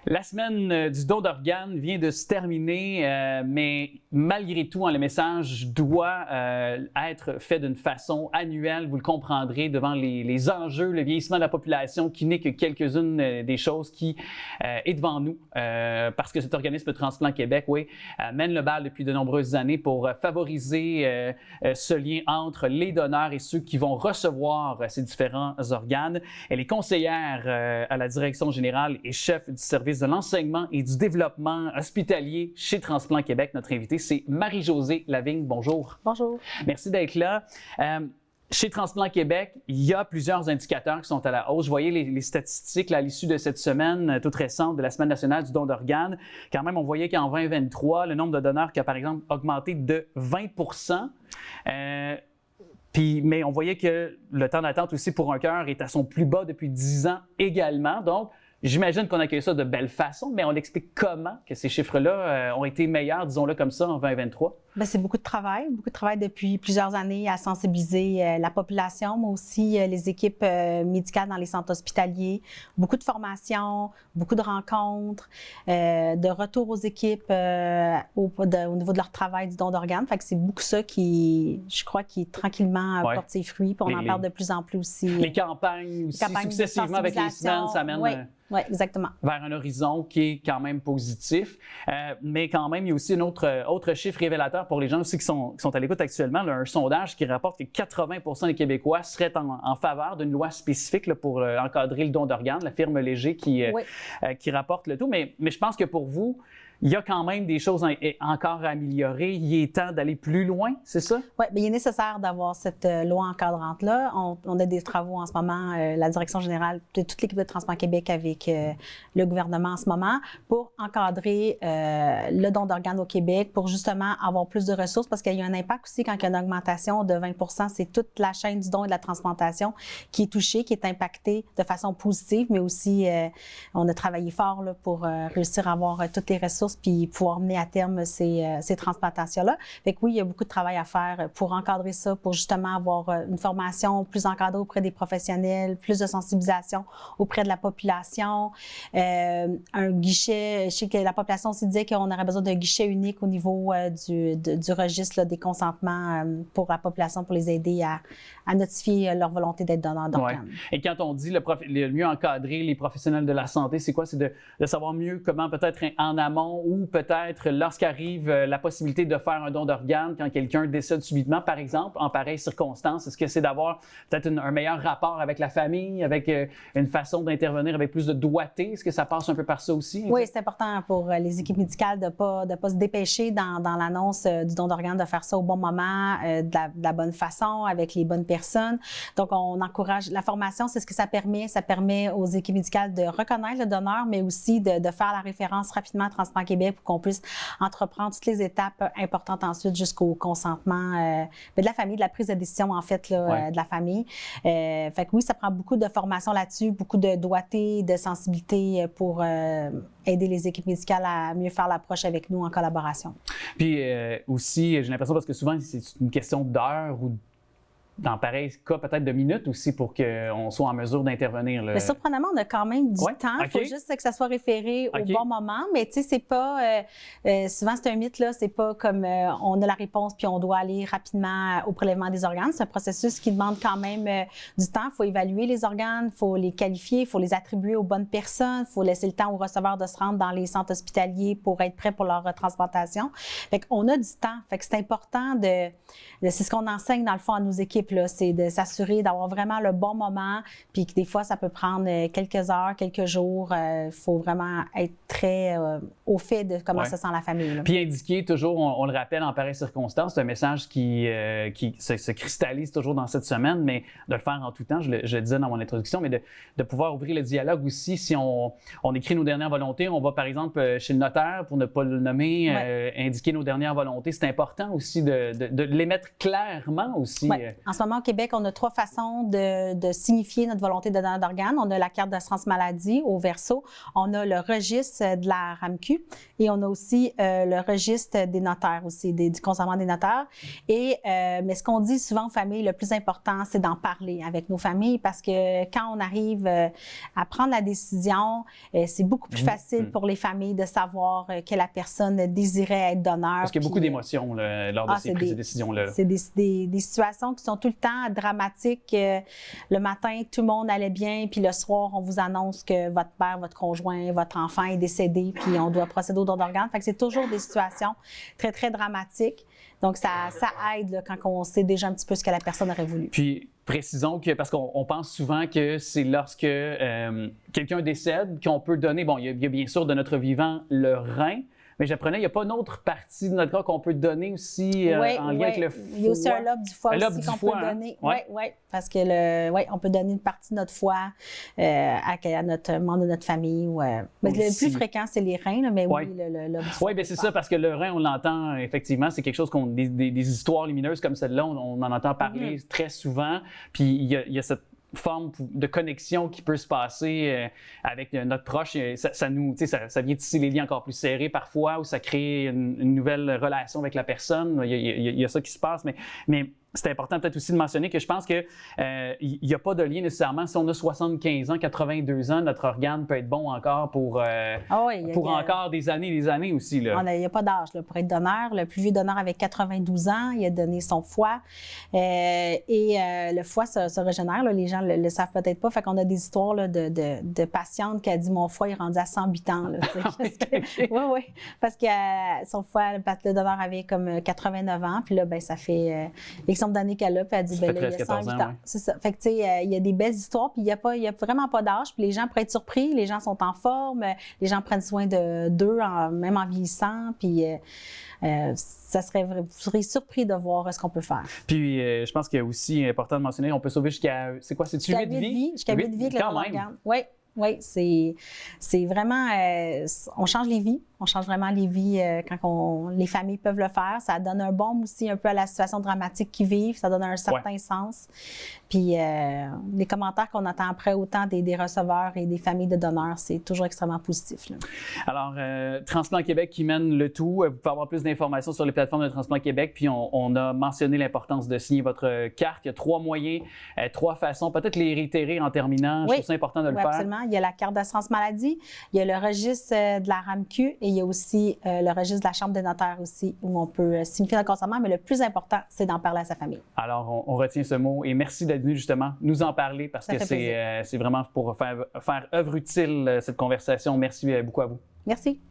La semaine du don d'organes vient de se terminer, mais malgré tout, le message doit être fait d'une façon annuelle. Vous le comprendrez devant les enjeux, le vieillissement de la population qui n'est que quelques-unes des choses qui est devant nous. Parce que cet organisme Transplant Québec, mène le bal depuis de nombreuses années pour favoriser ce lien entre les donneurs et ceux qui vont recevoir ces différents organes. Elle est conseillère à la direction générale et chef du service de l'enseignement et du développement hospitalier chez Transplant Québec. Notre invitée, c'est Marie-Josée Lavigne. Bonjour. Bonjour. Merci d'être là. Chez Transplant Québec, il y a plusieurs indicateurs qui sont à la hausse. Je voyais les statistiques là, à l'issue de cette semaine toute récente de la Semaine nationale du don d'organes. Quand même, on voyait qu'en 2023, le nombre de donneurs qui a, par exemple, augmenté de 20 mais on voyait que le temps d'attente aussi pour un cœur est à son plus bas depuis 10 ans également. Donc, j'imagine qu'on accueille ça de belle façon, mais on explique comment que ces chiffres-là ont été meilleurs, disons-le comme ça, en 2023. Bien, c'est beaucoup de travail depuis plusieurs années à sensibiliser la population, mais aussi les équipes médicales dans les centres hospitaliers. Beaucoup de formations, beaucoup de rencontres, de retour aux équipes au niveau de leur travail du don d'organes. Fait que c'est beaucoup ça qui, je crois, qui tranquillement porte ses fruits. Puis on en parle de plus en plus aussi. Les campagnes aussi, successivement avec les semaines, ça mène oui, exactement. Vers un horizon qui est quand même positif. Mais quand même, il y a aussi un autre chiffre révélateur pour les gens aussi qui sont à l'écoute actuellement. Là, un sondage qui rapporte que 80% des Québécois seraient en faveur d'une loi spécifique là, pour encadrer le don d'organes. La firme Léger qui rapporte le tout. Mais je pense que pour vous, il y a quand même des choses encore à améliorer. Il est temps d'aller plus loin, c'est ça? Oui, bien, il est nécessaire d'avoir cette loi encadrante-là. On a des travaux en ce moment, la direction générale, toute l'équipe de Transplant Québec avec le gouvernement en ce moment, pour encadrer le don d'organes au Québec, pour justement avoir plus de ressources, parce qu'il y a un impact aussi quand il y a une augmentation de 20 %. C'est toute la chaîne du don et de la transplantation qui est touchée, qui est impactée de façon positive, mais aussi on a travaillé fort là, pour réussir à avoir toutes les ressources puis pouvoir mener à terme ces transplantations-là. Fait que oui, il y a beaucoup de travail à faire pour encadrer ça, pour justement avoir une formation plus encadrée auprès des professionnels, plus de sensibilisation auprès de la population, un guichet. Je sais que la population aussi disait qu'on aurait besoin d'un guichet unique au niveau du registre là, des consentements pour la population, pour les aider à notifier leur volonté d'être donneur d'organes. Et quand on dit le mieux encadrer les professionnels de la santé, c'est quoi? C'est de savoir mieux comment peut-être en amont ou peut-être lorsqu'arrive la possibilité de faire un don d'organes quand quelqu'un décède subitement, par exemple, en pareille circonstance. Est-ce que c'est d'avoir peut-être un meilleur rapport avec la famille, avec une façon d'intervenir avec plus de doigté? Est-ce que ça passe un peu par ça aussi? Oui, c'est important pour les équipes médicales de ne pas se dépêcher dans l'annonce du don d'organes, de faire ça au bon moment, de la bonne façon, avec les bonnes personnes. Donc, on encourage la formation, c'est ce que ça permet. Ça permet aux équipes médicales de reconnaître le donneur, mais aussi de faire la référence rapidement à Transplant Québec pour qu'on puisse entreprendre toutes les étapes importantes ensuite jusqu'au consentement de la famille, de la prise de décision en fait là, de la famille. Fait que oui, ça prend beaucoup de formation là-dessus, beaucoup de doigté, de sensibilité pour aider les équipes médicales à mieux faire l'approche avec nous en collaboration. Puis aussi, j'ai l'impression parce que souvent c'est une question d'heures ou dans pareil cas, peut-être de minutes aussi pour qu'on soit en mesure d'intervenir. Mais surprenamment, on a quand même du temps. Il faut juste que ça soit référé au bon moment. Mais tu sais, c'est pas... souvent, c'est un mythe, là. C'est pas comme on a la réponse puis on doit aller rapidement au prélèvement des organes. C'est un processus qui demande quand même du temps. Il faut évaluer les organes, il faut les qualifier, il faut les attribuer aux bonnes personnes, il faut laisser le temps aux receveurs de se rendre dans les centres hospitaliers pour être prêts pour leur transplantation. Fait qu'on a du temps. Fait que c'est important c'est ce qu'on enseigne, dans le fond, à nos équipes. C'est de s'assurer d'avoir vraiment le bon moment, puis que des fois, ça peut prendre quelques heures, quelques jours. Il faut vraiment être très au fait de comment se sent la famille. Là. Puis indiquer toujours, on le rappelle en pareille circonstance, c'est un message qui se cristallise toujours dans cette semaine, mais de le faire en tout temps, je le disais dans mon introduction, mais de pouvoir ouvrir le dialogue aussi. Si on écrit nos dernières volontés, on va par exemple chez le notaire, pour ne pas le nommer, indiquer nos dernières volontés. C'est important aussi de les mettre clairement aussi. En ce moment, au Québec, on a 3 façons de signifier notre volonté de donneur d'organes. On a la carte d'assurance maladie au verso, on a le registre de la RAMQ et on a aussi le registre des notaires aussi, du consentement des notaires. Mais ce qu'on dit souvent aux familles, le plus important, c'est d'en parler avec nos familles parce que quand on arrive à prendre la décision, c'est beaucoup plus facile pour les familles de savoir que la personne désirait être donneur. Parce qu'il y a beaucoup d'émotions lors de ces prises de décision-là. C'est des situations qui sont tout le temps dramatiques. Le matin, tout le monde allait bien, puis le soir, on vous annonce que votre père, votre conjoint, votre enfant est décédé, puis on doit procéder au don d'organes. Fait que c'est toujours des situations très, très dramatiques. Donc, ça aide là, quand on sait déjà un petit peu ce que la personne aurait voulu. Puis, précisons que, parce qu'on pense souvent que c'est lorsque quelqu'un décède qu'on peut donner, bon, il y a bien sûr de notre vivant le rein, mais j'apprenais, il n'y a pas une autre partie de notre corps qu'on peut donner aussi en lien avec le foie. Il y a aussi un lobe du foie aussi qu'on peut donner. Oui, parce que on peut donner une partie de notre foie à notre membre de notre famille. Mais le plus fréquent, c'est les reins, là, mais oui, le lobe du foie. Oui, bien c'est ça, parce que le rein, on l'entend effectivement, c'est quelque chose des histoires lumineuses comme celle-là, on en entend parler très souvent. Puis il y a cette forme de connexion qui peut se passer avec notre proche. Ça vient tisser les liens encore plus serrés parfois, ou ça crée une nouvelle relation avec la personne. Il y a ça qui se passe, mais c'est important peut-être aussi de mentionner que je pense qu'il n'y a pas de lien nécessairement. Si on a 75 ans, 82 ans, notre organe peut être bon encore pour encore des années aussi. Il n'y a pas d'âge pour être donneur. Le plus vieux donneur avait 92 ans, il a donné son foie. Le foie se régénère. Là, les gens ne le savent peut-être pas. Fait qu'on a des histoires là, de patientes qui a dit « mon foie est rendu à 108 ans ». Oui, parce que son foie, le donneur avait comme 89 ans. Puis là, ça fait... d'années qu'elle a, puis elle dit, il y a 108 ans. C'est ça. Fait que, tu sais, il y a des belles histoires, puis il y a vraiment pas d'âge, puis les gens pourraient être surpris, les gens sont en forme, les gens prennent soin d'eux, même en vieillissant, puis vous serez surpris de voir ce qu'on peut faire. Puis, je pense qu'il y a aussi important de mentionner, on peut sauver jusqu'à, c'est quoi, c'est-tu 8 vies? Jusqu'à 8 vies avec le don d'organes. Oui, c'est vraiment, on change les vies. On change vraiment les vies quand les familles peuvent le faire. Ça donne un baume aussi un peu à la situation dramatique qu'ils vivent. Ça donne un certain sens. Puis les commentaires qu'on entend après, autant des receveurs et des familles de donneurs, c'est toujours extrêmement positif. Là. Alors, Transplant Québec qui mène le tout. Vous pouvez avoir plus d'informations sur les plateformes de Transplant Québec. Puis on a mentionné l'importance de signer votre carte. Il y a 3 moyens, 3 façons. Peut-être les réitérer en terminant. Je trouve ça important de le faire. Absolument. Il y a la carte d'assurance maladie. Il y a le registre de la RAMQ. Et il y a aussi le registre de la Chambre des notaires aussi, où on peut signifier notre consentement, mais le plus important, c'est d'en parler à sa famille. Alors, on retient ce mot et merci d'être venu justement nous en parler parce que c'est vraiment pour faire œuvre utile cette conversation. Merci beaucoup à vous. Merci.